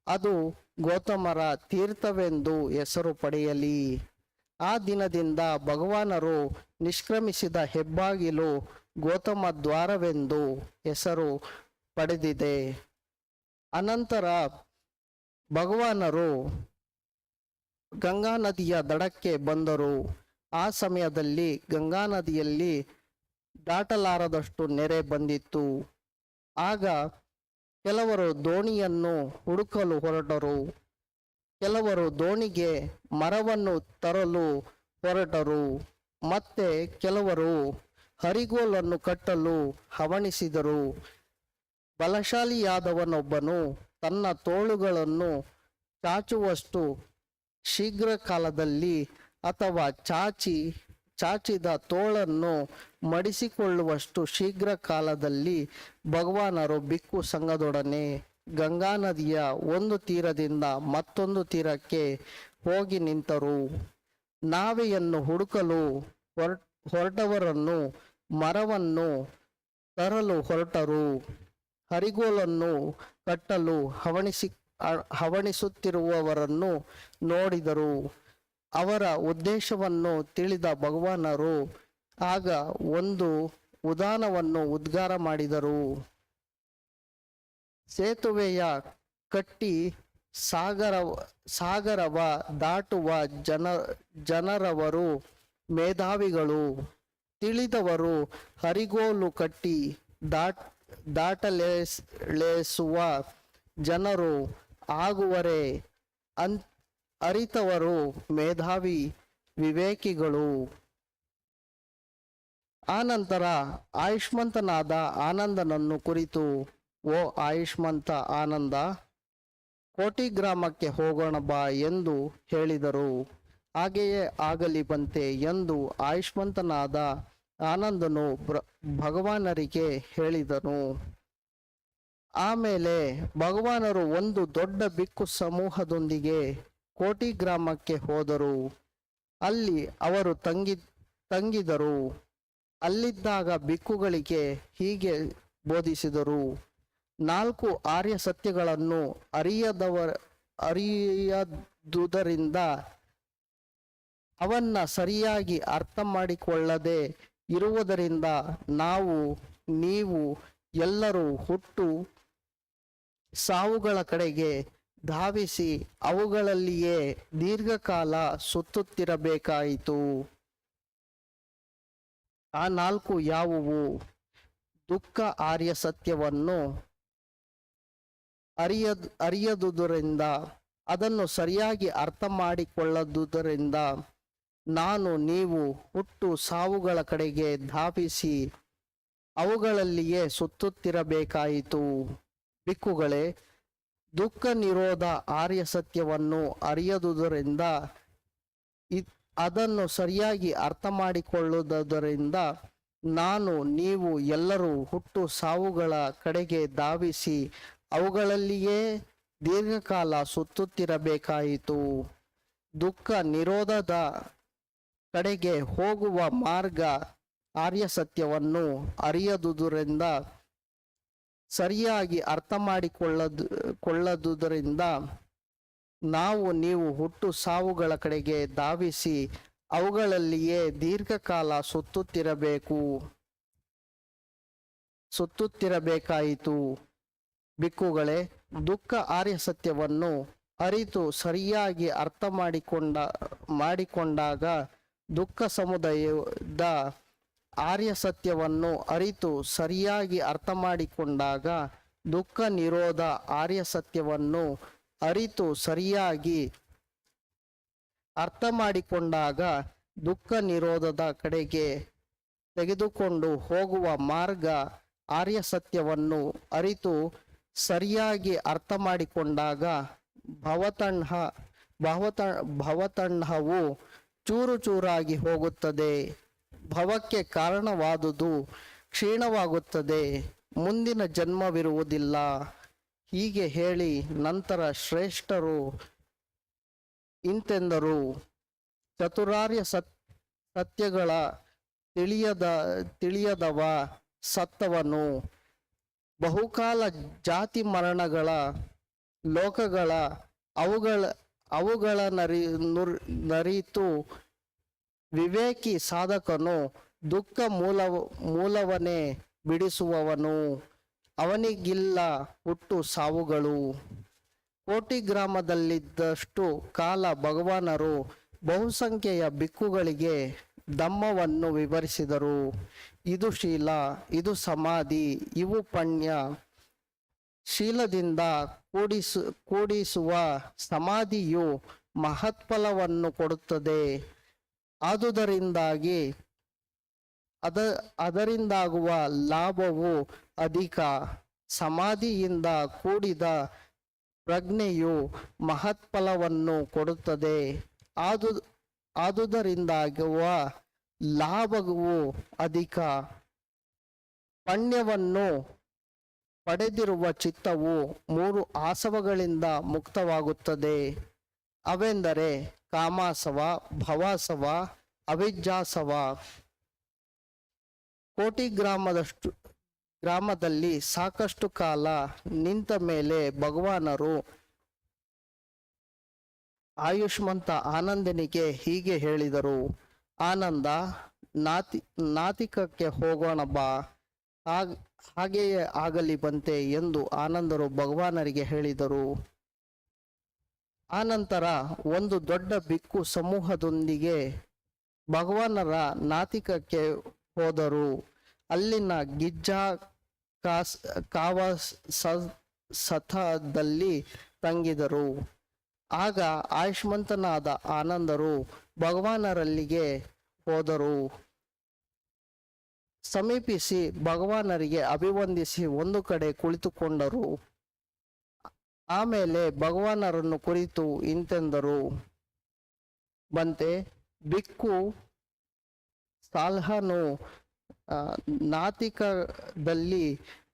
ಅದು ಗೌತಮರ ತೀರ್ಥವೆಂದು ಹೆಸರು ಪಡೆಯಲಿ. ಆ ದಿನದಿಂದ ಭಗವಾನರು ನಿಷ್ಕ್ರಮಿಸಿದ ಹೆಬ್ಬಾಗಿಲು ಗೌತಮ ದ್ವಾರವೆಂದು ಹೆಸರು ಪಡೆದಿದೆ. ಅನಂತರ ಭಗವಾನರು ಗಂಗಾ ನದಿಯ ದಡಕ್ಕೆ ಬಂದರು. ಆ ಸಮಯದಲ್ಲಿ ಗಂಗಾ ನದಿಯಲ್ಲಿ ದಾಟಲಾರದಷ್ಟು ನೆರೆ ಬಂದಿತ್ತು. ಆಗ ಕೆಲವರು ದೋಣಿಯನ್ನು ಹುಡುಕಲು ಹೊರಟರು. ಕೆಲವರು ದೋಣಿಗೆ ಮರವನ್ನು ತರಲು ಹೊರಟರು. ಮತ್ತೆ ಕೆಲವರು ಹರಿಗೋಲನ್ನು ಕಟ್ಟಲು ಹವಣಿಸಿದರು. ಬಲಶಾಲಿಯಾದವನೊಬ್ಬನು ತನ್ನ ತೋಳುಗಳನ್ನು ಚಾಚುವಷ್ಟು ಶೀಘ್ರ ಕಾಲದಲ್ಲಿ ಅಥವಾ ಚಾಚಿದ ತೋಳನ್ನು ಮಡಿಸಿಕೊಳ್ಳುವಷ್ಟು ಶೀಘ್ರ ಕಾಲದಲ್ಲಿ ಭಗವಾನರು ಬಿಕ್ಕು ಸಂಘದೊಡನೆ ಗಂಗಾ ನದಿಯ ಒಂದು ತೀರದಿಂದ ಮತ್ತೊಂದು ತೀರಕ್ಕೆ ಹೋಗಿ ನಿಂತರು. ನಾವೆಯನ್ನು ಹುಡುಕಲು ಹೊರಟವರನ್ನು ಮರವನ್ನು ತರಲು ಹೊರಟರು. ಹರಿಗೋಲನ್ನು ಕಟ್ಟಲು ಹವಣಿಸುತ್ತಿರುವವರನ್ನು ನೋಡಿದರು. ಅವರ ಉದ್ದೇಶವನ್ನು ತಿಳಿದ ಭಗವಾನರು ಆಗ ಒಂದು ಉದಾನವನ್ನು ಉದ್ಗಾರ ಮಾಡಿದರು. ಸೇತುವೆಯ ಕಟ್ಟಿ ಸಾಗರವ ದಾಟುವ ಜನರವರು ಮೇಧಾವಿಗಳು. ತಿಳಿದವರು ಹರಿಗೋಲು ಕಟ್ಟಿ ದಾಟಲೇಸುವ ಜನರು ಆಗುವರೆ. ಅರಿತವರು ಮೇಧಾವಿ ವಿವೇಕಿಗಳು. ಆನಂತರ ಆಯುಷ್ಮಂತನಾದ ಆನಂದನನ್ನು ಕುರಿತು, ಓ ಆಯುಷ್ಮಂತ ಆನಂದ, ಕೋಟಿ ಗ್ರಾಮಕ್ಕೆ ಹೋಗೋಣ ಬಾ ಎಂದು ಹೇಳಿದರು. ಹಾಗೆಯೇ ಆಗಲಿ ಬಂತೆ ಎಂದು ಆಯುಷ್ಮಂತನಾದ ಆನಂದನು ಭಗವಾನರಿಗೆ ಹೇಳಿದನು. ಆಮೇಲೆ ಭಗವಾನರು ಒಂದು ದೊಡ್ಡ ಬಿಕ್ಕು ಸಮೂಹದೊಂದಿಗೆ ಕೋಟಿ ಗ್ರಾಮಕ್ಕೆ ಹೋದರು. ಅಲ್ಲಿ ಅವರು ತಂಗಿದರು. ಅಲ್ಲಿದ್ದಾಗ ಬಿಕ್ಕುಗಳಿಗೆ ಹೀಗೆ ಬೋಧಿಸಿದರು. 4 ಆರ್ಯ ಸತ್ಯಗಳನ್ನು ಅರಿಯದುದರಿಂದ ಅವನ್ನ ಸರಿಯಾಗಿ ಅರ್ಥ ಮಾಡಿಕೊಳ್ಳದೆ ಇರುವುದರಿಂದ ನೀವು ಎಲ್ಲರೂ ಹುಟ್ಟು ಸಾವುಗಳ ಕಡೆಗೆ ಧಾವಿಸಿ ಅವುಗಳಲ್ಲಿಯೇ ದೀರ್ಘಕಾಲ ಸುತ್ತುತ್ತಿರಬೇಕಾಯಿತು. ಆ 4 ಯಾವುವು? ದುಃಖ ಆರ್ಯ ಸತ್ಯವನ್ನು ಅರಿಯದುದರಿಂದ, ಅದನ್ನು ಸರಿಯಾಗಿ ಅರ್ಥ ಮಾಡಿಕೊಳ್ಳದುದರಿಂದ ನೀವು ಹುಟ್ಟು ಸಾವುಗಳ ಕಡೆಗೆ ಧಾವಿಸಿ ಅವುಗಳಲ್ಲಿಯೇ ಸುತ್ತುತ್ತಿರಬೇಕಾಯಿತು. ಬಿಕ್ಕುಗಳೇ, ದುಃಖ ನಿರೋಧ ಆರ್ಯ ಸತ್ಯವನ್ನು ಅರಿಯದುದರಿಂದ, ಅದನ್ನು ಸರಿಯಾಗಿ ಅರ್ಥ ಮಾಡಿಕೊಳ್ಳುವುದರಿಂದ ನೀವು ಎಲ್ಲರೂ ಹುಟ್ಟು ಸಾವುಗಳ ಕಡೆಗೆ ಧಾವಿಸಿ ಅವುಗಳಲ್ಲಿಯೇ ದೀರ್ಘಕಾಲ ಸುತ್ತುತ್ತಿರಬೇಕಾಯಿತು. ದುಃಖ ನಿರೋಧದ ಕಡೆಗೆ ಹೋಗುವ ಮಾರ್ಗ ಆರ್ಯ ಸತ್ಯವನ್ನು ಅರಿಯದುದರಿಂದ, ಸರಿಯಾಗಿ ಅರ್ಥ ಮಾಡಿಕೊಳ್ಳದುದರಿಂದ ನೀವು ಹುಟ್ಟು ಸಾವುಗಳ ಕಡೆಗೆ ಧಾವಿಸಿ ಅವುಗಳಲ್ಲಿಯೇ ದೀರ್ಘಕಾಲ ಸುತ್ತುತ್ತಿರಬೇಕಾಯಿತು. ಬಿಕ್ಕುಗಳೇ, ದುಃಖ ಆರ್ಯ ಸತ್ಯವನ್ನು ಅರಿತು ಸರಿಯಾಗಿ ಅರ್ಥ ಮಾಡಿಕೊಂಡಾಗ ದುಃಖ ಸಮುದಾಯದ ಆರ್ಯ ಸತ್ಯವನ್ನು ಅರಿತು ಸರಿಯಾಗಿ ಅರ್ಥ ಮಾಡಿಕೊಂಡಾಗ ದುಃಖ ನಿರೋಧ ಆರ್ಯ ಸತ್ಯವನ್ನು ಅರಿತು ಸರಿಯಾಗಿ ಅರ್ಥ ಮಾಡಿಕೊಂಡಾಗ ದುಃಖ ನಿರೋಧದ ಕಡೆಗೆ ತೆಗೆದುಕೊಂಡು ಹೋಗುವ ಮಾರ್ಗ ಆರ್ಯ ಸತ್ಯವನ್ನು ಅರಿತು ಸರಿಯಾಗಿ ಅರ್ಥ ಮಾಡಿಕೊಂಡಾಗ ಭವತಂಡವು ಚೂರು ಚೂರಾಗಿ ಹೋಗುತ್ತದೆ. ಭವಕ್ಕೆ ಕಾರಣವಾದುದು ಕ್ಷೀಣವಾಗುತ್ತದೆ. ಮುಂದಿನ ಜನ್ಮವಿರುವುದಿಲ್ಲ. ಹೀಗೆ ಹೇಳಿ ನಂತರ ಶ್ರೇಷ್ಠರು ಇಂತೆಂದರು. ಚತುರಾರ್ಯ ಸತ್ಯಗಳ ತಿಳಿಯದವ ಸತ್ತವನು. ಬಹುಕಾಲ ಜಾತಿ ಮರಣಗಳ ಲೋಕಗಳ ಅವುಗಳ ನರಿತು ವಿವೇಕಿ ಸಾಧಕನು ದುಃಖ ಮೂಲವನ್ನೇ ಬಿಡಿಸುವವನು. ಅವನಿಗಿಲ್ಲ ಹುಟ್ಟು ಸಾವುಗಳು. ಕೋಟಿ ಗ್ರಾಮದಲ್ಲಿದ್ದಷ್ಟು ಕಾಲ ಭಗವಾನರು ಬಹುಸಂಖ್ಯೆಯ ಬಿಕ್ಕುಗಳಿಗೆ ಧಮ್ಮವನ್ನು ವಿವರಿಸಿದರು. ಇದು ಶೀಲ, ಇದು ಸಮಾಧಿ, ಇವು ಪುಣ್ಯ. ಶೀಲದಿಂದ ಕೂಡಿಸುವ ಸಮಾಧಿಯು ಮಹತ್ಫಲವನ್ನು ಕೊಡುತ್ತದೆ. ಆದುದರಿಂದಾಗಿ ಅದರಿಂದಾಗುವ ಲಾಭವು ಅಧಿಕ. ಸಮಾಧಿಯಿಂದ ಕೂಡಿದ ಪ್ರಜ್ಞೆಯು ಮಹತ್ಫಲವನ್ನು ಕೊಡುತ್ತದೆ. ಆದುದರಿಂದಾಗುವ ಲಾಭವು ಅಧಿಕ. ಪುಣ್ಯವನ್ನು ಪಡೆದಿರುವ ಚಿತ್ತವು 3 ಆಸವಗಳಿಂದ ಮುಕ್ತವಾಗುತ್ತದೆ. ಅವೆಂದರೆ ಕಾಮಾಸವ, ಭವಾಸವ, ಅವಿಜ್ಜಾಸವ. ಕೋಟಿ ಗ್ರಾಮದಲ್ಲಿ ಸಾಕಷ್ಟು ಕಾಲ ನಿಂತ ಮೇಲೆ ಭಗವಾನರು ಆಯುಷ್ಮಂತ ಆನಂದನಿಗೆ ಹೀಗೆ ಹೇಳಿದರು. ಆನಂದ, ನಾತಿಕಕ್ಕೆ ಹೋಗೋಣ ಬಾ, ಹಾಗೆಯೇ ಆಗಲಿ ಬಂತೆ ಎಂದು ಆನಂದರು ಭಗವಾನರಿಗೆ ಹೇಳಿದರು. ಆನಂತರ ಒಂದು ದೊಡ್ಡ ಬಿಕ್ಕು ಸಮೂಹದೊಂದಿಗೆ ಭಗವಾನರ ನಾತಿಕಕ್ಕೆ ಹೋದರು. ಅಲ್ಲಿನ ಗಿಜ್ಜಾ ಸಥದಲ್ಲಿ ತಂಗಿದರು. ಆಗ ಆಯುಷ್ಮಂತನಾದ ಆನಂದರು ಭಗವಾನರಲ್ಲಿಗೆ ಹೋದರು. ಸಮೀಪಿಸಿ ಭಗವಾನರಿಗೆ ಅಭಿವಂದಿಸಿ ಒಂದು ಕಡೆ ಕುಳಿತುಕೊಂಡರು. ಆಮೇಲೆ ಭಗವಾನರನ್ನು ಕುರಿತು ಇಂತೆಂದರು. ಬಂತೆ, ಬಿಕ್ಕು ಸಾಲ್ಹನು ನಾತಿಕದಲ್ಲಿ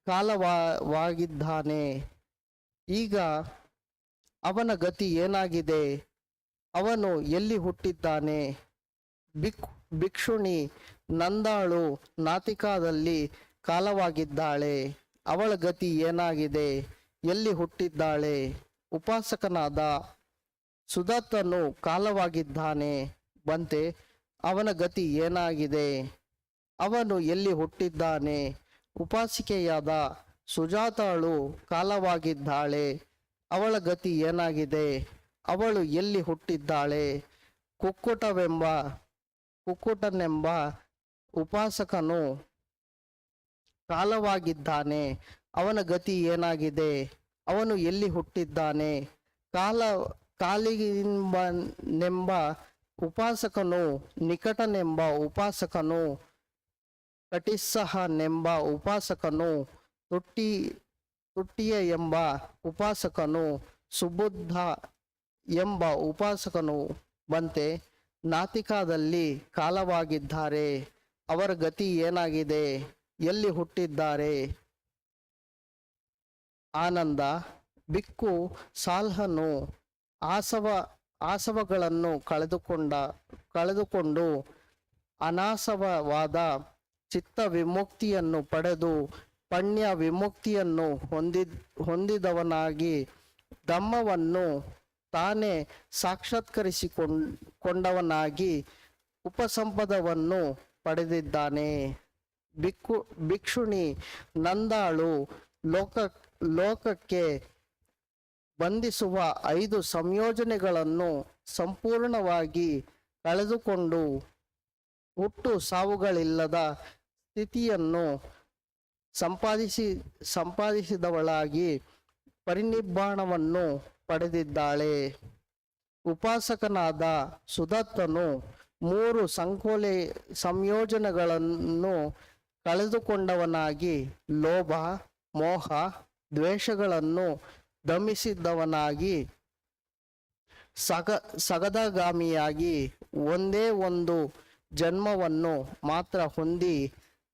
ಕಾಲವಾಗಿದ್ದಾನೆ. ಈಗ ಅವನ ಗತಿ ಏನಾಗಿದೆ? ಅವನು ಎಲ್ಲಿ ಹುಟ್ಟಿದ್ದಾನೆ? ಭಿಕ್ಷುಣಿ ನಂದಾಳು ನಾತಿಕಾದಲ್ಲಿ ಕಾಲವಾಗಿದ್ದಾಳೆ. ಅವಳ ಗತಿ ಏನಾಗಿದೆ? ಎಲ್ಲಿ ಹುಟ್ಟಿದ್ದಾಳೆ? ಉಪಾಸಕನಾದ ಸುದತ್ತನು ಕಾಲವಾಗಿದ್ದಾನೆ. ಬಂತೆ, ಅವನ ಗತಿ ಏನಾಗಿದೆ? ಅವನು ಎಲ್ಲಿ ಹುಟ್ಟಿದ್ದಾನೆ? ಉಪಾಸಿಕೆಯಾದ ಸುಜಾತಾಳು ಕಾಲವಾಗಿದ್ದಾಳೆ. ಅವಳ ಗತಿ ಏನಾಗಿದೆ? ಅವಳು ಎಲ್ಲಿ ಹುಟ್ಟಿದ್ದಾಳೆ? ಕುಕ್ಕುಟನೆಂಬ ಉಪಾಸಕನು ಕಾಲವಾಗಿದ್ದಾನೆ. ಅವನ ಗತಿ ಏನಾಗಿದೆ? ಅವನು ಎಲ್ಲಿ ಹುಟ್ಟಿದ್ದಾನೆ? ಕಾಲಿನೆಂಬ ಉಪಾಸಕನು, ನಿಕಟನೆಂಬ ಉಪಾಸಕನು, ಕಟಿಸ್ಸಹನೆಂಬ ಉಪಾಸಕನು, ತುಟ್ಟಿಯ ಎಂಬ ಉಪಾಸಕನು, ಸುಬುದ್ಧ ಎಂಬ ಉಪಾಸಕನು ಬಂತೆ ನಾತಿಕಾದಲ್ಲಿ ಕಾಲವಾಗಿದ್ದಾರೆ. ಅವರ ಗತಿ ಏನಾಗಿದೆ? ಎಲ್ಲಿ ಹುಟ್ಟಿದ್ದಾರೆ? ಆನಂದ, ಬಿಕ್ಕು ಸಾಲ್ಹನು ಆಸವಗಳನ್ನು ಕಳೆದುಕೊಂಡು ಅನಾಸವವಾದ ಚಿತ್ತ ವಿಮುಕ್ತಿಯನ್ನು ಪಡೆದು ಪುಣ್ಯ ವಿಮುಕ್ತಿಯನ್ನು ಹೊಂದಿದವನಾಗಿ ಧಮ್ಮವನ್ನು ತಾನೇ ಸಾಕ್ಷಾತ್ಕರಿಸಿಕೊಂಡವನಾಗಿ ಉಪಸಂಪದವನ್ನು ಪಡೆದಿದ್ದಾನೆ. ಭಿಕ್ಷುಣಿ ನಂದಾಳು ಲೋಕಕ್ಕೆ ಬಂಧಿಸುವ 5 ಸಂಯೋಜನೆಗಳನ್ನು ಸಂಪೂರ್ಣವಾಗಿ ಕಳೆದುಕೊಂಡು ಹುಟ್ಟು ಸಾವುಗಳಿಲ್ಲದ ಸ್ಥಿತಿಯನ್ನು ಸಂಪಾದಿಸಿದವಳಾಗಿ ಪರಿನಿಬ್ಬಾಣವನ್ನು ಪಡೆದಿದ್ದಾಳೆ. ಉಪಾಸಕನಾದ ಸುದತ್ತನು 3 ಸಂಯೋಜನೆಗಳನ್ನು ಕಳೆದುಕೊಂಡವನಾಗಿ ಲೋಭ, ಮೋಹ, ದ್ವೇಷಗಳನ್ನು ದಮಿಸಿದವನಾಗಿ ಸಗದಗಾಮಿಯಾಗಿ ಒಂದೇ ಒಂದು ಜನ್ಮವನ್ನು ಮಾತ್ರ ಹೊಂದಿ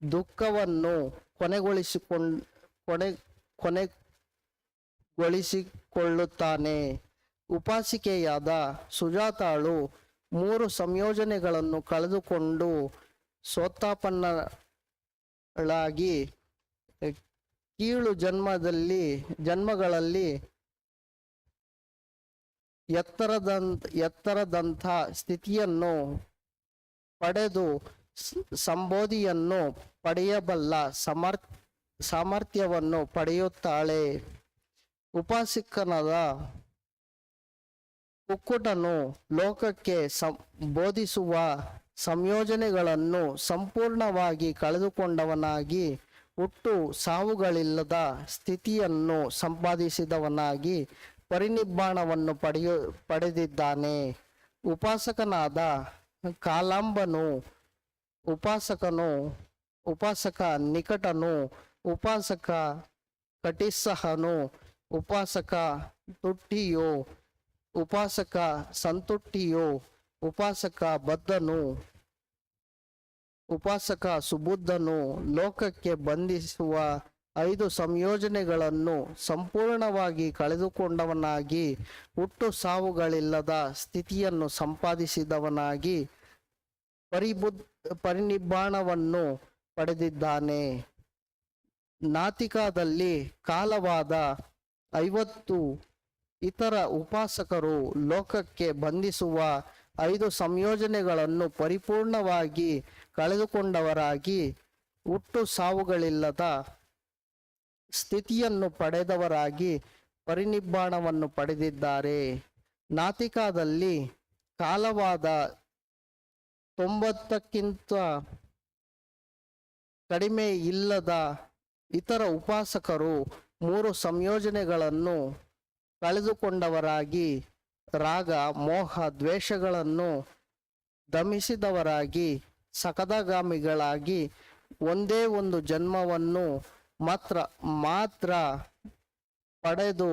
ದುಃಖವನ್ನು ಕೊನೆಗೊಳಿಸಿಕೊಳ್ಳುತ್ತಾನೆ. ಉಪಾಸಿಕೆಯಾದ ಸುಜಾತಾಳು 3 ಸಂಯೋಜನೆಗಳನ್ನು ಕಳೆದುಕೊಂಡು ಸೋತಾಪನ್ನಳಾಗಿ ಕೀಳು ಜನ್ಮಗಳಲ್ಲಿ ಎತ್ತರದಂಥ ಸ್ಥಿತಿಯನ್ನು ಪಡೆದು ಸಂಬೋಧಿಯನ್ನು ಪಡೆಯಬಲ್ಲ ಸಾಮರ್ಥ್ಯವನ್ನು ಪಡೆಯುತ್ತಾಳೆ. ಉಪಾಸಕನಾದ ಕುಕ್ಕುಟನು ಲೋಕಕ್ಕೆ ಬೋಧಿಸುವ ಸಂಯೋಜನೆಗಳನ್ನು ಸಂಪೂರ್ಣವಾಗಿ ಕಳೆದುಕೊಂಡವನಾಗಿ ಹುಟ್ಟು ಸಾವುಗಳಿಲ್ಲದ ಸ್ಥಿತಿಯನ್ನು ಸಂಪಾದಿಸಿದವನಾಗಿ ಪರಿನಿಬ್ಬಾಣವನ್ನು ಪಡೆದಿದ್ದಾನೆ. ಉಪಾಸಕನಾದ ಕಾಲಾಂಬನು ಉಪಾಸಕ ನಿಕಟನು, ಉಪಾಸಕ ಕಟಿಸಹನು, ಉಪಾಸಕ ತುಟ್ಟಿಯು, ಉಪಾಸಕ ಸಂತುಟ್ಟಿಯು, ಉಪಾಸಕ ಬದ್ಧನು, ಉಪಾಸಕ ಸುಬುದ್ಧನು ಲೋಕಕ್ಕೆ ಬಂಧಿಸುವ 5 ಸಂಯೋಜನೆಗಳನ್ನು ಸಂಪೂರ್ಣವಾಗಿ ಕಳೆದುಕೊಂಡವನಾಗಿ ಹುಟ್ಟು ಸಾವುಗಳಿಲ್ಲದ ಸ್ಥಿತಿಯನ್ನು ಸಂಪಾದಿಸಿದವನಾಗಿ ಪರಿನಿಬ್ಬಾಣವನ್ನು ಪಡೆದಿದ್ದಾನೆ. ನಾತಿಕಾದಲ್ಲಿ ಕಾಲವಾದ 50 ಇತರ ಉಪಾಸಕರು ಲೋಕಕ್ಕೆ ಬಂಧಿಸುವ 5 ಸಂಯೋಜನೆಗಳನ್ನು ಪರಿಪೂರ್ಣವಾಗಿ ಕಳೆದುಕೊಂಡವರಾಗಿ ಹುಟ್ಟು ಸಾವುಗಳಿಲ್ಲದ ಸ್ಥಿತಿಯನ್ನು ಪಡೆದವರಾಗಿ ಪರಿನಿಬ್ಬಾಣವನ್ನು ಪಡೆದಿದ್ದಾರೆ. ನಾತಿಕಾದಲ್ಲಿ ಕಾಲವಾದ 90ಕ್ಕಿಂತ ಕಡಿಮೆ ಇಲ್ಲದ ಇತರ ಉಪಾಸಕರು 3 ಸಂಯೋಜನೆಗಳನ್ನು ಕಳೆದುಕೊಂಡವರಾಗಿ ರಾಗ ಮೋಹ ದ್ವೇಷಗಳನ್ನು ದಮಿಸಿದವರಾಗಿ ಸಕದಾಗಾಮಿಗಳಾಗಿ ಒಂದೇ ಒಂದು ಜನ್ಮವನ್ನು ಮಾತ್ರ ಪಡೆದು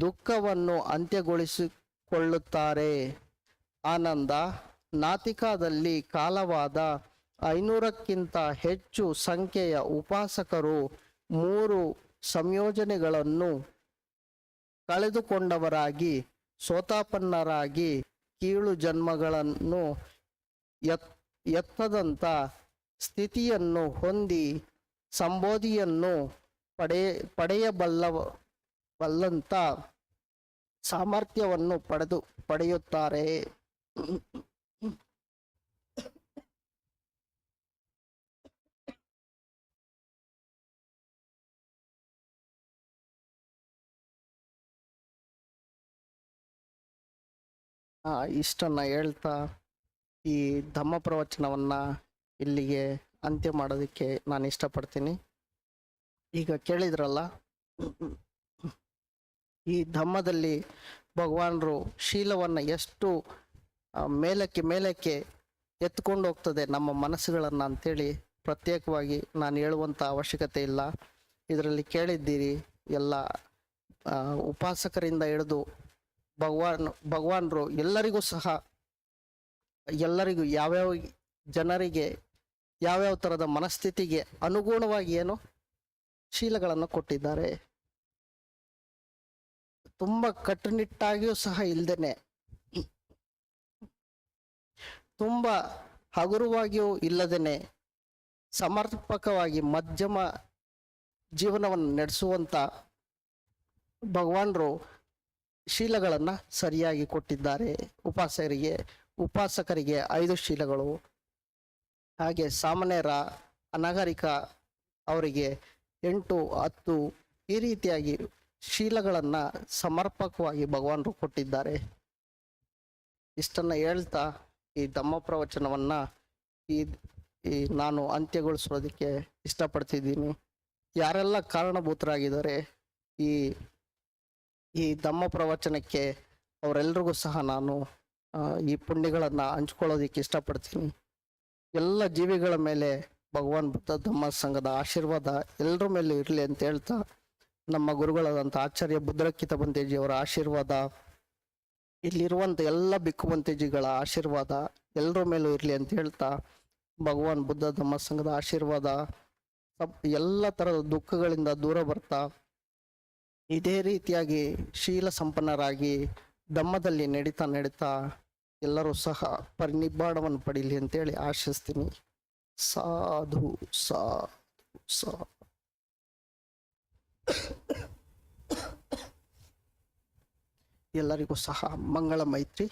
ದುಃಖವನ್ನು ಅಂತ್ಯಗೊಳಿಸಿಕೊಳ್ಳುತ್ತಾರೆ. ಆನಂದ ನಾತಿಕಾದಲ್ಲಿ ಕಾಲವಾದ 500ಕ್ಕಿಂತ ಹೆಚ್ಚು ಸಂಖ್ಯೆಯ ಉಪಾಸಕರು 3 ಸಂಯೋಜನೆಗಳನ್ನು ಕಳೆದುಕೊಂಡವರಾಗಿ ಸೋತಾಪನ್ನರಾಗಿ ಕೀಳು ಜನ್ಮಗಳನ್ನು ಎತ್ತದಂತ ಸ್ಥಿತಿಯನ್ನು ಹೊಂದಿ ಸಂಬೋಧಿಯನ್ನು ಪಡೆಯಬಲ್ಲಂತ ಸಾಮರ್ಥ್ಯವನ್ನು ಪಡೆಯುತ್ತಾರೆ. ಇಷ್ಟನ್ನ ಹೇಳ್ತಾ ಈ ಧಮ್ಮ ಪ್ರವಚನವನ್ನ ಇಲ್ಲಿಗೆ ಅಂತ್ಯ ಮಾಡೋದಕ್ಕೆ ನಾನು ಇಷ್ಟಪಡ್ತೀನಿ. ಈಗ ಕೇಳಿದ್ರಲ್ಲ, ಈ ಧಮ್ಮದಲ್ಲಿ ಭಗವಾನರು ಶೀಲವನ್ನು ಎಷ್ಟು ಮೇಲಕ್ಕೆ ಎತ್ಕೊಂಡು ಹೋಗ್ತದೆ ನಮ್ಮ ಮನಸ್ಸುಗಳನ್ನು ಅಂತೇಳಿ ಪ್ರತ್ಯೇಕವಾಗಿ ನಾನು ಹೇಳುವಂಥ ಅವಶ್ಯಕತೆ ಇಲ್ಲ. ಇದರಲ್ಲಿ ಕೇಳಿದ್ದೀರಿ ಎಲ್ಲ ಉಪಾಸಕರಿಂದ ಹಿಡಿದು ಭಗವಾನರು ಎಲ್ಲರಿಗೂ ಯಾವ್ಯಾವ ಜನರಿಗೆ ಯಾವ್ಯಾವ ಥರದ ಮನಸ್ಥಿತಿಗೆ ಅನುಗುಣವಾಗಿ ಏನು ಶೀಲಗಳನ್ನು ಕೊಟ್ಟಿದ್ದಾರೆ. ತುಂಬ ಕಟ್ಟುನಿಟ್ಟಾಗಿಯೂ ಸಹ ಇಲ್ದೇನೆ, ತುಂಬ ಹಗುರವಾಗಿಯೂ ಇಲ್ಲದೇನೆ ಸಮರ್ಪಕವಾಗಿ ಮಧ್ಯಮ ಜೀವನವನ್ನು ನಡೆಸುವಂಥ ಭಗವಾನರು ಶೀಲಗಳನ್ನು ಸರಿಯಾಗಿ ಕೊಟ್ಟಿದ್ದಾರೆ. ಉಪಾಸಕರಿಗೆ 5 ಶೀಲಗಳು, ಹಾಗೆ ಸಾಮಾನ್ಯರ ಅನಾಗರಿಕ ಅವರಿಗೆ 8, 10 ಈ ರೀತಿಯಾಗಿ ಶೀಲಗಳನ್ನು ಸಮರ್ಪಕವಾಗಿ ಭಗವಾನರು ಕೊಟ್ಟಿದ್ದಾರೆ. ಇಷ್ಟನ್ನು ಹೇಳ್ತಾ ಈ ಧಮ್ಮ ಪ್ರವಚನವನ್ನು ಈ ನಾನು ಅಂತ್ಯಗೊಳಿಸೋದಕ್ಕೆ ಇಷ್ಟಪಡ್ತಿದ್ದೀನಿ. ಯಾರೆಲ್ಲ ಕಾರಣಭೂತರಾಗಿದ್ದಾರೆ ಈ ಧಮ್ಮ ಪ್ರವಚನಕ್ಕೆ ಅವರೆಲ್ರಿಗೂ ಸಹ ನಾನು ಈ ಪುಣ್ಯಗಳನ್ನು ಹಂಚ್ಕೊಳ್ಳೋದಕ್ಕೆ ಇಷ್ಟಪಡ್ತೀನಿ. ಎಲ್ಲ ಜೀವಿಗಳ ಮೇಲೆ ಭಗವಾನ್ ಬುದ್ಧ ಧಮ್ಮ ಸಂಘದ ಆಶೀರ್ವಾದ ಎಲ್ಲರ ಮೇಲೂ ಇರಲಿ ಅಂತ ಹೇಳ್ತಾ, ನಮ್ಮ ಗುರುಗಳಾದಂಥ ಆಚಾರ್ಯ ಬುದ್ಧರಕ್ಕಿತ ಬಂತೇಜಿಯವರ ಆಶೀರ್ವಾದ, ಇಲ್ಲಿರುವಂಥ ಎಲ್ಲ ಬಿಕ್ಕುಬಂತೇಜಿಗಳ ಆಶೀರ್ವಾದ ಎಲ್ಲರ ಮೇಲೂ ಇರಲಿ ಅಂತ ಹೇಳ್ತಾ, ಭಗವಾನ್ ಬುದ್ಧ ಧಮ್ಮ ಸಂಘದ ಆಶೀರ್ವಾದ ಎಲ್ಲ ಥರದ ದುಃಖಗಳಿಂದ ದೂರ ಬರ್ತಾ ಇದೇ ರೀತಿಯಾಗಿ ಶೀಲ ಸಂಪನ್ನರಾಗಿ ಧಮ್ಮದಲ್ಲಿ ನಡೀತಾ ಎಲ್ಲರೂ ಸಹ ಪರಿನಿಬ್ಬಾಣವನ್ನು ಪಡೀಲಿ ಅಂತೇಳಿ ಆಶಿಸ್ತೀನಿ. ಸಾಧು ಸಾಧು ಎಲ್ಲರಿಗೂ ಸಹ ಮಂಗಳ ಮೈತ್ರಿ.